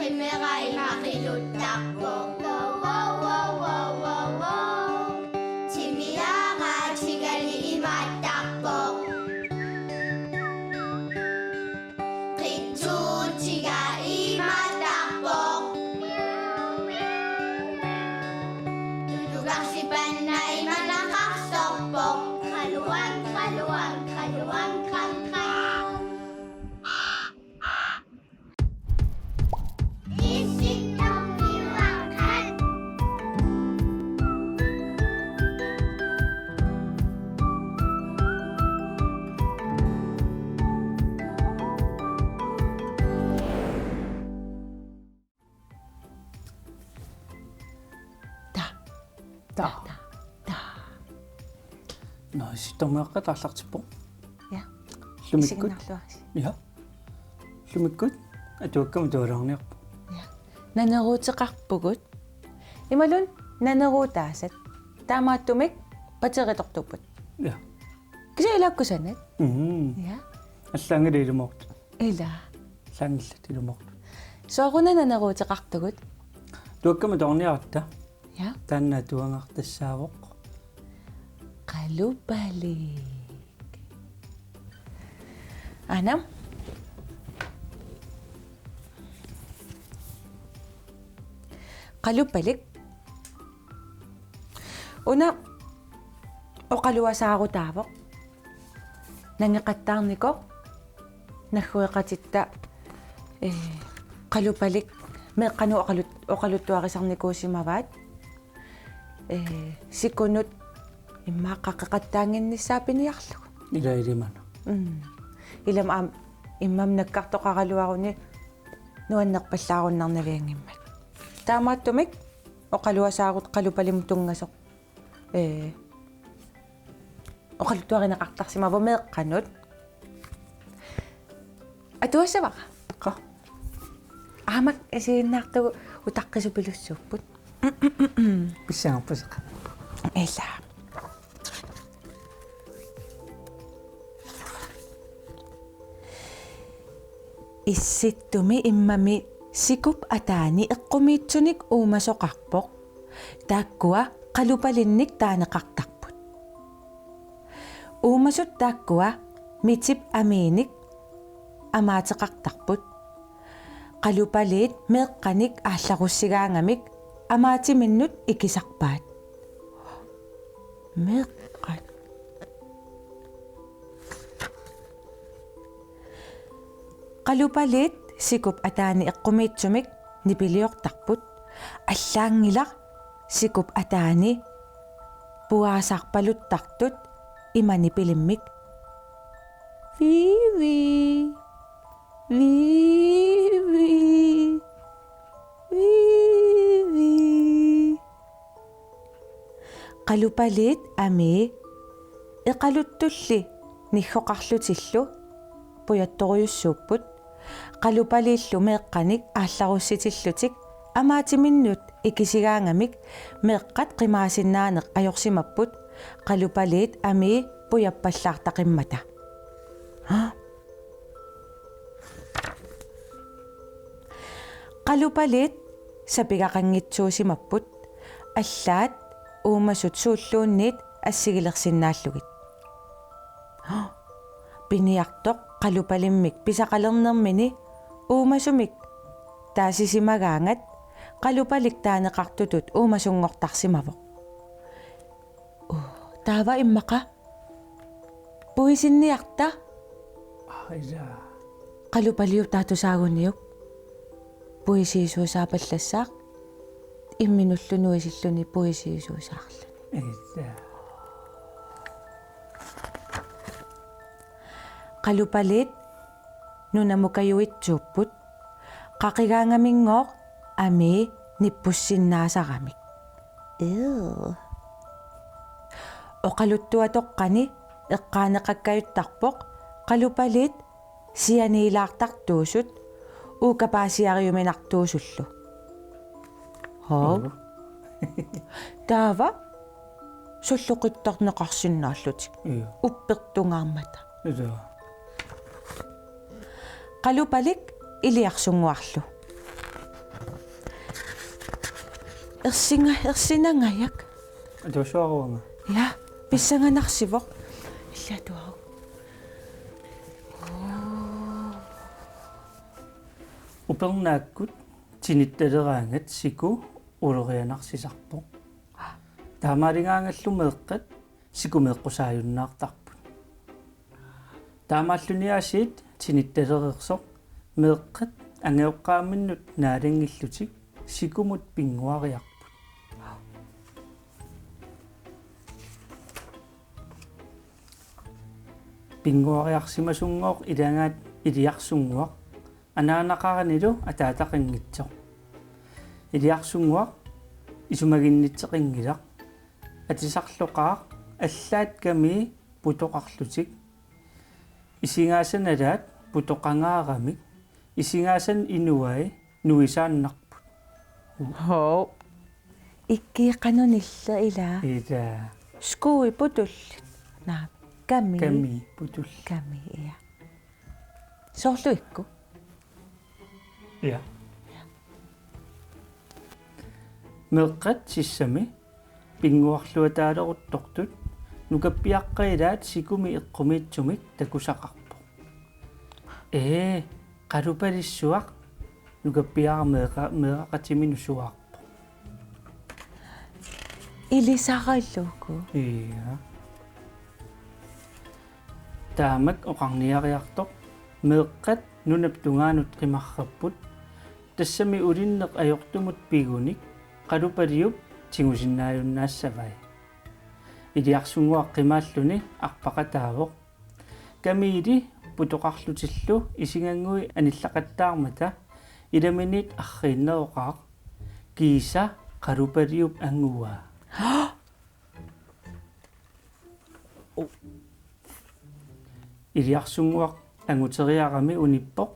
Qimmeqai maqiluttarpo Timiaqa tigali imaattarpo Qittuutiga imaattarpo Tutuqarsipanna imanaqarsorpo Qaluan qam qam No, sittormeaqqa taarlartippo. Ja. Lumikkut. Isignarluarsi. Ja. Lumikkut. Atuakkama tualarniarpu. Ja. Naneruutiqarpugut. Imalun naneruutaasat. Taamaattumik pateritortuput. Ja. Kisailakkusanat. Ja. Аллаангилилуморт. Ила. Саангиллатилуморт. Sooruna naneruutiqartugut. Tuakkama torniarta. Ja. Taanna tuangartassaawoq. Qalupalik. Anam. Qalupalik. Una oqaluasaarutaavoq. Nangeqattaarnikoq. Naggueqatitta qalupalik meeqqanu oqaluttuarisarnikuusimavaat. Sikunut иммааққаққаттаангиннссаапиниарлугу Илаилимана. илам аам иммам наккартоқаралуаруни нуаннерпаллааруннарнавиангиммат таамааттумик оқалуасаарут қалупалим тунгасоқ оқалуттуаринеқартарсимава меэққанут атуассаваqa qa аамак асииннаартугу утаққисупилуссууппут писсаагаппасеqa эла исситтуми иммами сикуп атаани эққумиитсуник уумасоқарпоқ тааккуа қалупалинник таанеқартарпут уумасут тааккуа митип амииник амаатеқартарпут қалупалиит меэққаник аалларуссигаангамик амаатиминнут икисарпаат меэққат qalupaliit sikup ataani eqqumiitsumik nipiliortarput аллаангилар sikup ataani puaasarpaluttartut imani pilimmik vivi qalupaliit ami eqaluttulli niggoqarlutillu pujattoruyussuupput qalupaliillu meeqqanik aallarussitillutik amaatiminnut ikisigaangamik meeqqat qimaasinaaneq ajorsimapput qalupaliit ami pujappallaartaqimmata qalupaliit sapigaqanngitsuusimapput аллаат уумасут сууллуунниит ассигилерсиннааллугит пиниартоq qalupalimmik pisaqalernermini uumasummik taasisimagaangat qalupalik taaneqartutut uumasungortarsimavoq taava immaqa puisinniarta ila qalupaliu taatusaagunniuk puisiisuusaapallasaaq imminullunuisilluni puisiisuusaarlu ila qalupaliit nunamukayuitsuupput qaqigaangaminngooq ami nippussinnaasaqamik oqaluttuatoqqani eqqaaneqakkayuttarpoq qalupaliit sianiilaartartuusut uukapaasiariuminartuusullu hov taava sulluqittorneqarsinnaallutik uppertungaarmata ila qalupalik iliarsunguarlu Ersinangajak. Atuasuaruanga. Ja, pissanganarsivoq. Illatuaru. Upernaakut tinittaleeraangat siku ulerianarсисарпоq. Таамаалингаангаллу меэккат сикумеэккусааюннаартарпут. Таамааллуниасиит тинитталерерсоq меэккат ангеоққааминнут наалангиллутик сикумут пингуариарпут. Пингуариарсимасунгооқ илангаат илиарсунгуақ анаанақаранилу атаатақингитсоқ. Илиарсунгуақ исумагиннитсеқингилақ атисарлоқаақ аллаат ками путоқарлутик исингаасаналаат путоқангаарамик исингаасан инуай нуисааннарпут. Хоо. Иккиқанунилла илаа. Ида Скуи путуллит. Наа ками путул. Ками я. Сорлуикку. Ja. Меэккат сиссами пингуарлуатаалеруттортут нукаппиаққаилаат сикуми эққумиитсумик такусақарпо. Қалупалиссуақ нукаппиарамеэқатимину суаарпо. Илисараллуку. Ja. Таамак оқарниариартоқ меэққат нунап тунгаанут қимарраппут тассами улиннеқ ajortumut пигуник қалупалиуп тигусиннааюннаассавай илиарсунгуақ қимааллуни арпақатаавоқ камиили путоқарлутиллу исингангуи аниллақаттаармата иламинит аррииннеоқаақ кииса қалупалиуп ангуа илиарсунгуақ ангутериарами униппоқ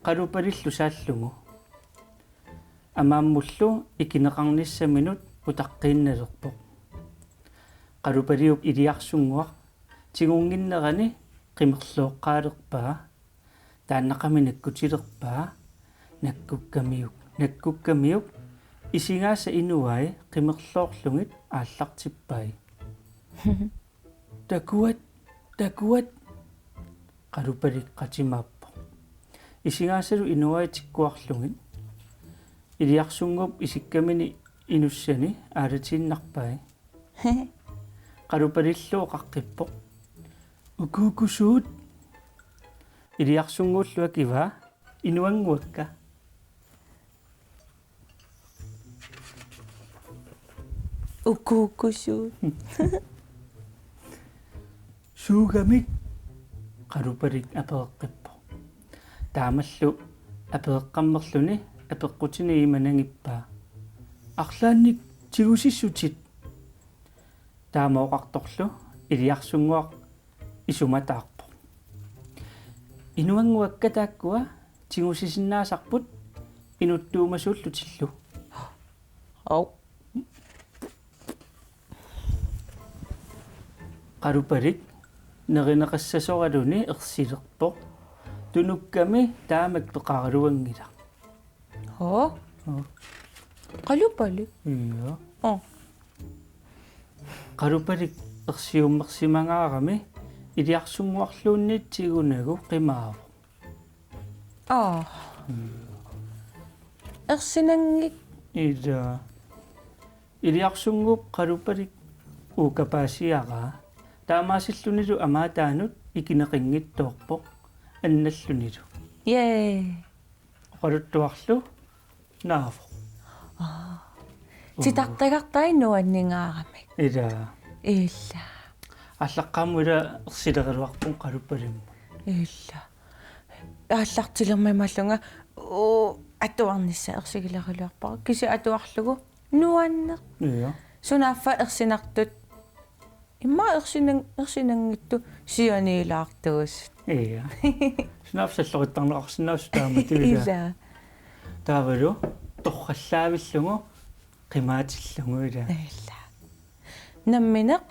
қалупалиллу сааллугу амааммуллу икинеқарниссаминут утаққиинналерпоқ қалупалиуп илиарсунгуақ тигунгиннерани қимерлооққаалерпаа тааннақами наккутилерпаа наккуккамиук исингааса инуай қимерлоорлугит ааллартиппай такуат қалупаликкатимааппо исингаасалу инуай тиккуарлугит илиарсунгуп исиккамини инуссани аалатииннарпай қалупалиллуу қаққиппоқ укуукусуут илиарсунгууллуа кива инуангуакка Укуукусуут. суugамик қалупалик апеэққиппо таамаллу апеэққаммерлуни апеққутини иманангиппаа арлаанник тигусиссутит таамаоқарторлу илиарсунгуақ исуматаарпо инуангуакка тааккуа тигусисиннаасарпут инуттуумасууллутиллу Ау. қалупалик неринеқассасоралуни ерсилерпоқ тунукками таамак пеқаралуангила Хоо. Қалупали. иа О. қалупалик ерсиуммерсимангаарами илиарсунгуарлуунниитсигунагу қимаава Ерсинангик. ида илиарсунгуп қалупалик укапаасиараа таамаасиллунилу амаатаанут икинеқингиттоорпоқ анналлунилу оқалуттуарлу наафо Титартагартай нуаннингаарамик. ида Илла. аллаққаамула ерсилерилуарпун қалупалимму Илла. Ааллартилермамаллунга атуарнисса ерсигилерилуарпара киси атуарлугу нуанне. иа Сунаффа ерсинартут имма ерсинангитту сиониилаартуус. иа снафсаллориттарнеқарсинаасу таама тивила Илла. таавалу торраллаавиллугу қимаатиллугу ила Илла. Намминеқ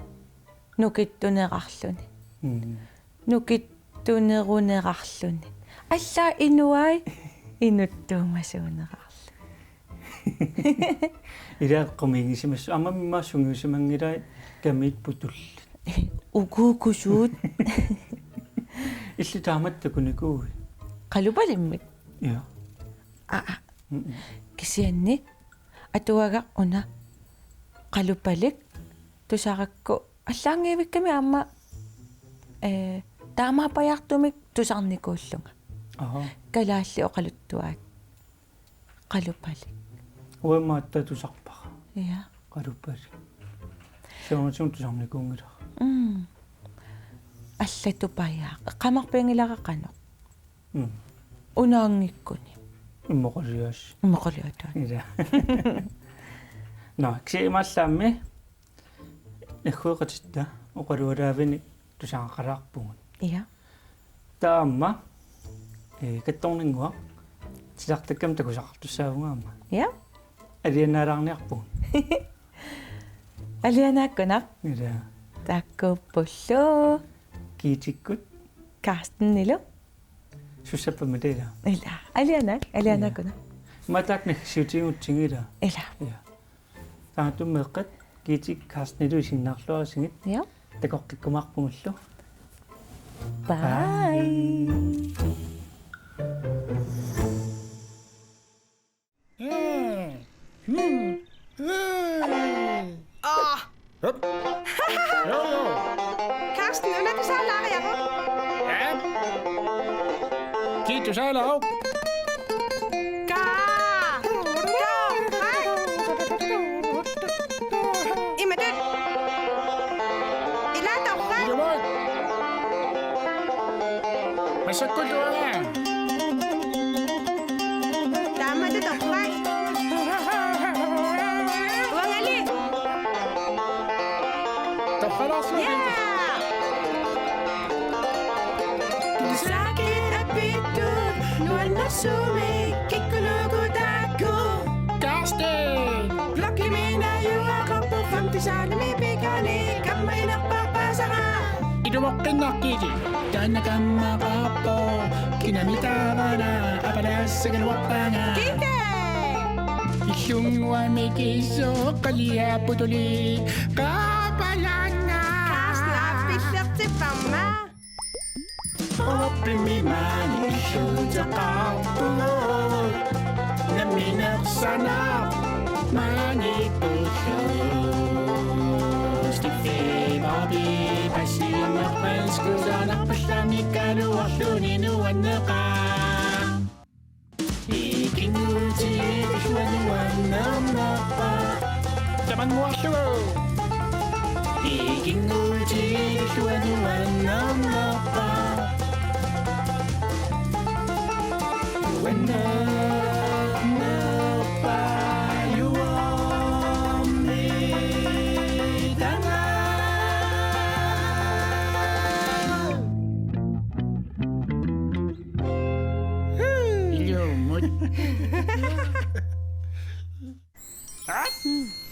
нукиттунеқарлуни. Нукиттунерунеқарлуни. Алла инуай инуттуумасуунеқарлу. Илааққумингисимас амаммассунгиусимангилай камиит путулл. Укукусуут. Илли тааматтакуникууи. Qalupalimmik. Ja. Kisianni atuaga una qalupalik tusaqakku аллаангиивикками аама таамаапаяртумик тусарникууллунга. Калаалли оқалуттуаат qalupalik. Уэмаатта тусарпара. Ja. Qalupalik. Сеонсун тусарникуунгила. Аллатупаяа qamарпиангиларақано. Унаангиккуни. Иммоқалиас. Иммоқалиатаа. Ида. Но ксималлаамми нахуэқатитта оқалуалаавини тусаақалаарпугун. Ja. Таама катторнингуа тилартаккам такусақартуссаагунгаама. Ja. алианаалаарниарпугун. Алианааккунақ. Ида. Таккуппуллу. Киитиккут Карстен нилу. суссаппаматила. Ила. Алианааккуна. матаакнах сиутигутсигила. Ила. Ja. Таатуммеэккат киитик каснилу синнаарлуарисигит Ja. такоққиккумаарпугуллу. Bye. Karsten, nu er det så lager jeg. Ja. Giv du så lov. Jamen det. I lader dog fra. Du må. Hvad så kunne du have? Der må det dog fra. Uangali. Du får også Ja. Sakit at bitu. Nu er der så ikke. Ikke noget der går. Karsten. Blokkelig mener jo at komme på 50 sale med bækkerne. Kom mig ind og bare så rar. I du må kinakiti. Dana kama papo. Kinamitavana. Apalasagan wapanga. Kinte. Isyungwa mikiso. Kalia putuli. Kapalana. Karsten har billeder til mamma. Open me money. Shoot a couple. Naminak sana. Money pushos. Stifi babi. Pasima pansku. Zanak pasyami kaluwak. Luninuan na ka. Ikinulti. Bishwanuan na mapa. Zaman mo asyo. Ikinulti. Bishwanuan na mapa. When the you want me,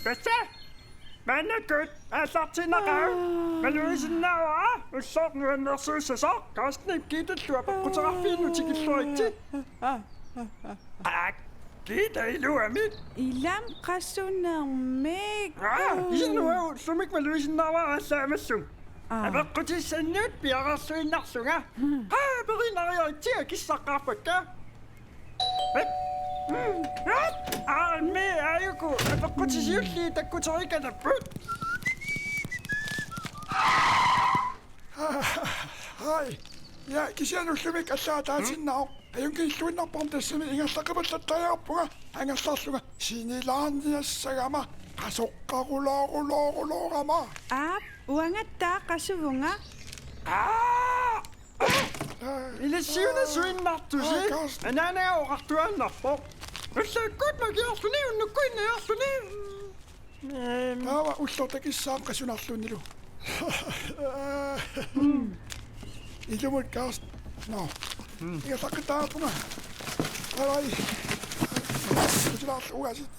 Basta! Managud, asartinaqa, maluisinnaua, ussornuannersuussasa, kaastnip kiitalluapa qutararfiinnu tikilluitti. Kiita iluamik. Ilam qassunermik. Isinnuau sumik maluisinnaua allaamassun. Apeqqutissannuut piaqarsuinnarsunga. Perinariaitsia kissaqqaarpakka. Me ayuku, apeqqutisiulli takkuterikanaput. Hai. Ja, kisianullumik allaatatsinnaaq. Ayunkiilluinnerparm tassami ingallaqipallattajaarpunga angassarlunga sinilaarniassagama qasoqqarulaaruloorama. Uangattaa qasuvunga. Ilasiuna suinnartusi. Ananaa oqartuaannarpo. Ullaakkuut makiarsuni unnukkuinniarsuni. Taava ullortakissaam qasunarlunilu. Ilumut kaast. No. Ingallaqqitaapunga. Alai. Kusularlugasit.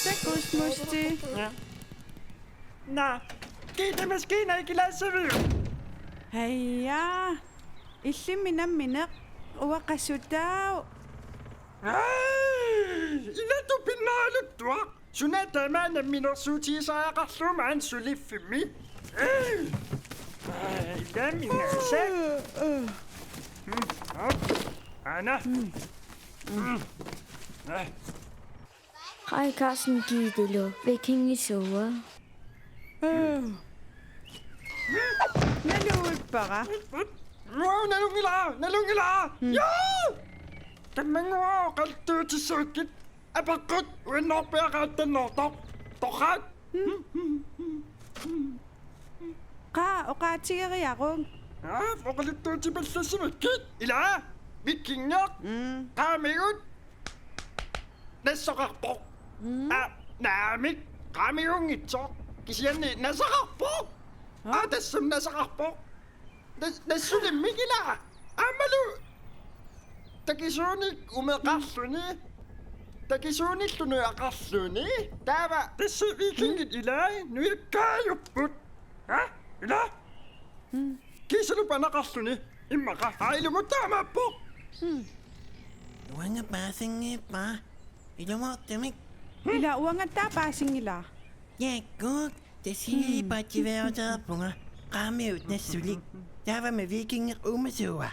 Takusmusti. Na, kiita maskiina ikilaassaviu. Heia. Illimminammineq uaqassutau. Ilatu pinnaaluttua. Suna tämän minusuuti saaqarlumaan sulifimi. Ila minasa. Anna. Hej Carsten Gidelo, Viking i sover. Naluutpara. Nalungila. Joo! Tamangua qaltuutissuukit. Apaqut uinnorpiaqaattannortoq. Toqaat. Oqaatigeriaqung. Foqaluttuutipallassimikkiit. Ila. Vikingeq. Qaamigut. Nassaqarpoq. Naamik. Qaamigunngitsoq. Kisianni nasaqarpoq. Tassum nasaqarpoq. Nassulimmik ila. Amalu. Takisuunik umeqarluni. Takisuunillunu aqarluni. Taava tassi vikingit ilai nuikkaajupput. Ha? Ila? Kiisalu panaqarluni. Immaqa ailumuttaamaappoq. Uanga paasingippa. Ilumortumik. Ila uangattaa paasingila. Yakkuk. Tasili paativeotarpunga. Qaamiut nassulik. Taava me vikinger umasuwa.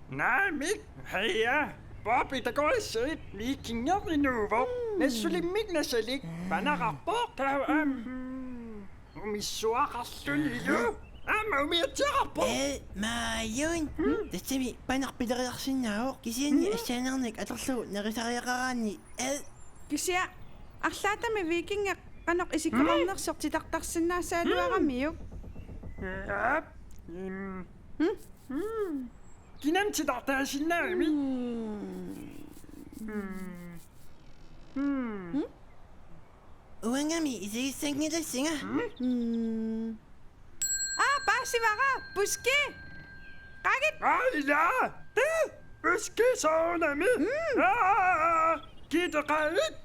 Naamik. Heia. Papi takoissit vikingeqinuuvoq. Nassulimmik nasalik. Panaqarpoq taava umissuaqarlunilu. Amma umiatsiaqarpoq. Maayun. Tassami panarpileriarsinnaavoq. Kisianni assaanernik atorlugu nerisariaqaraanni. Kisia арлаатами викингеq qanoq isikkornersortitartarsinnaassaaluaramiuk. Kinamtitartaasinnaami. Uangami isigissangilassinga. Paasivara puski. Qagit. Ila. Uski soonami. Kiitaqaavit.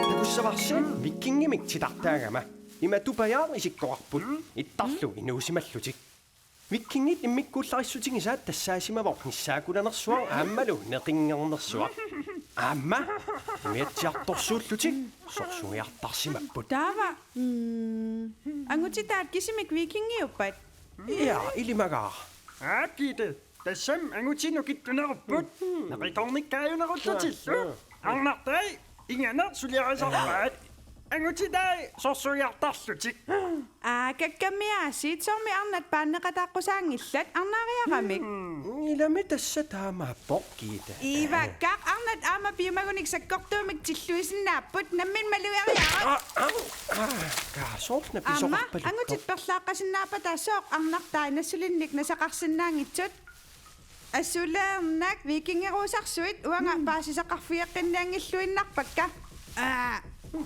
Takussavарсиит виккингимик титартаагама иматупаяар исиккоарпут иттарлу инуусималлутик виккингит иммиккууллариссутигисаат тассаасимавоқ ниссаакуланерсуар ааммалу неқингернерсуар аама миатсиарторсууллутик сорсуиартарсимаппут Taava. Angutitaat kisimik vikingiuppat. иа илимагаа Kiite. Tassam angutiinukittunerupput. Naqitornikkaayuneruttutилlu. Arnartai inganer suliarisarpaat. Angutitai sorsuiartarlutik. Kakkamiaasiit sormi arnat paanneqataaqqusaangillat arnaariaqamik. илами тасса таамааппоқ киита Иваккаақ арнат аама пиумагуник саккортуумик тиллуисиннааппут наммин малуяриара. каасоорна Amma писоқарпалу angutит перлааққасиннаапа таасооқ арнартаа нассулинник насақарсинаангитсут. Ассулеернак викингерусарсуит уанга паасисақарфиаққиннаангиллуиннарпакка.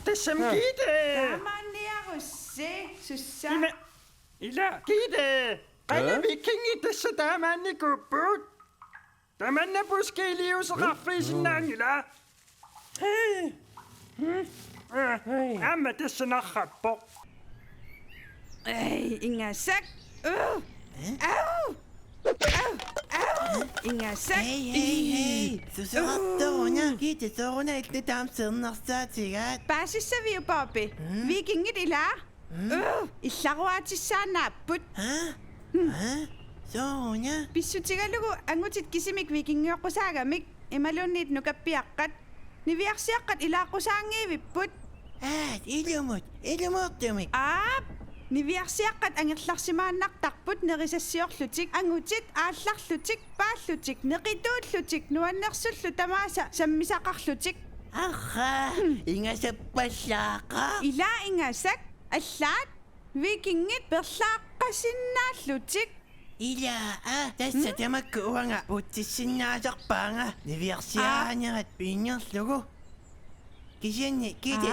Tassam kiite. Тамаанниарусси сусса. Ila. Kiite. Qana vikingi tassa taamaannikupput. Tamanna puskiiliuseqarfiisinnaangila. Amma tassanarrappoq. Ingassak. Ingassak. Hey. Susurattoruna. Kiitasoruna itte taamsernersaatigaat. Paasissaviu paapi. Vikingit ilaa. Illaruaatissaanaapput. Soruna. Pissutigalugu angutit kisimik vikingioqqusaagamik imalunniit nukappiaqqat. Niviarsiaqqat ilaaqqusaangiivipput. Ilumortumik. Niviarsiaqqat angirlarsimaannartarput nerisassiorlutik angutit aallarlutik paallutik neqituullutik nuannersullu tamaasa sammisaqarlutik. Ingasappallaaqa. Ilaa ingasak allaat vikingit perlaaqqasinnaallutik. Ilaa tassa tamakku uanga putsissinnaasarpaanga niviarsiaanerat piingerlugu. Kisianni kiite.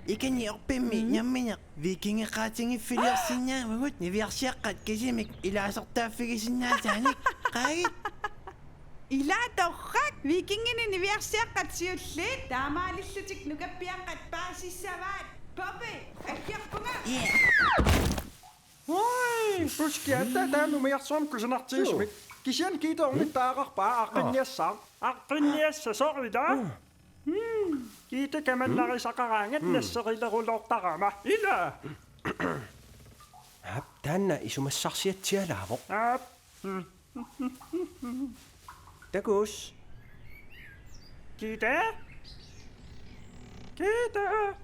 Ikani orpimmi nammina vikingeqaatingiffiliarsinnaamagut niviarsiaqqat kisimik ilaasortaaffigisinnaasaanik qaagit. Ilaa torrak vikingini niviarsiaqqat siulliit taamaalillutik nukappiaqqat paasissavaat. Popi akkiarpunga. Puskiatta taamumiarsuam kusanartiismik. Kisian kita umittaaqarpaa aqqinniassaan. Aqqinniassasoriila. Kita kan narisaqaraangat nasseqilerulortarama. Ila. Ap tanna isumassarsiatsialaavoq. Ap. Takus. Kita. Kita.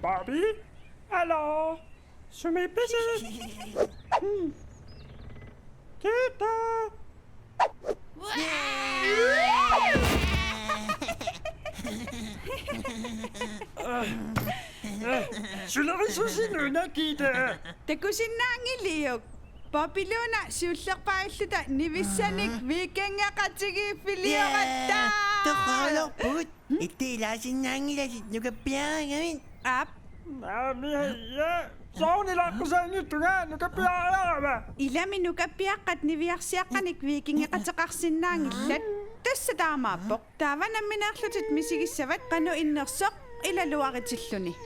Bobby. Hallo. Sumipisi. Kita. Sularisussinuna kita. Takusinnaangiliuk. Papiluna siullerpailluta nivissanik viikingaqatigiiffiliorata. Toqaolorput. Ittiilaasinnaangilasit nukapiarangamin. Ap. Naamiya. Soonilaqqusaangittunga nukapiaarama. Ilami nukapiaqqat niviarsiaqqanik viikingaqateqarsinnaangillat. Tassa taamaappoq. Taavanammineerlutit misigissavat qanu innersoq ilaluaritilluni.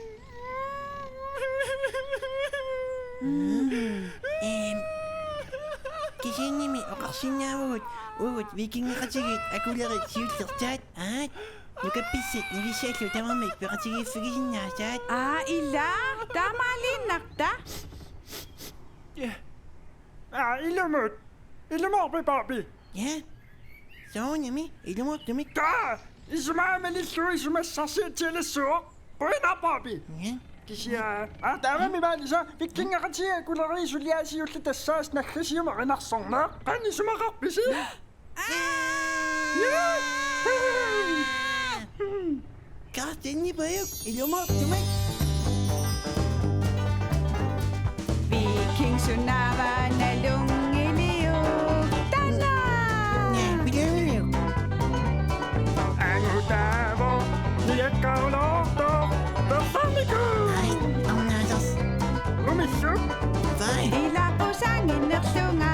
Kisannimi oqarsinnaavagut ugut vikingaqatigit akulerit siullertaat aat nukapissit nivissallu tamarmik peqatigiiffigisinnaataat. Ila. Taamaaliinnarta. Ilumut. Ilumorpi Bobby. Ja. Soonami ilumortumik. Isumaamilillu isumassarsiatialassuoq. Puina Bobby. Ja. Kisia. Taamami maalisa vikingaqatiga kuleriisuliaasiullu tassaas naggrisiumarinarsorneq. Qan isumaqarpisi. Karstenni payuk ilumortumik. Viking sunava nalungiliu. Tana. Ja, pilamilu. Angutavo. Niakkaulorto. Performiku. Ai, amnaasas. Lumissu. Vai. Ilaqusanginnerlunga.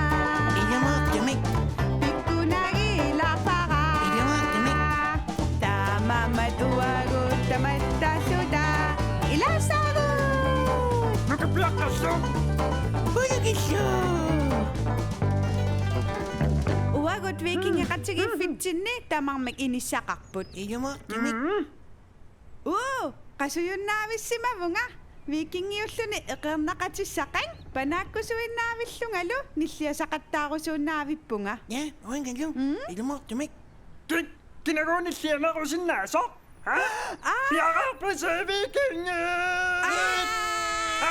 Ilumortumik. Pikkunagilapara. Ilumortumik. Tamamat uagut tamattassuta. Ilasagut. Nukapiaqqassu. Pulukissu. Uagut vikingiqatigiffitsinni tamarmik inissaqarput. Ilumortumik. Qasuyunnaavissimavunga. Vikingiulluni eqernaqatissaqan panaakkusuinnaavillungalu nilliasaqattaarusuunnaavippunga. Ja, oingallu. Ilumortumik. Kinaruunillianerusinnaasoq. Piaqarpisi viking.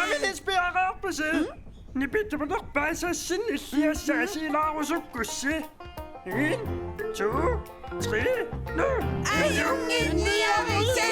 Aminis piaqarpisi. Nipittumanerpaasassin illiassaasiilaarusuqqussi. 1, 2, 3, nu. Ajungilliavisi!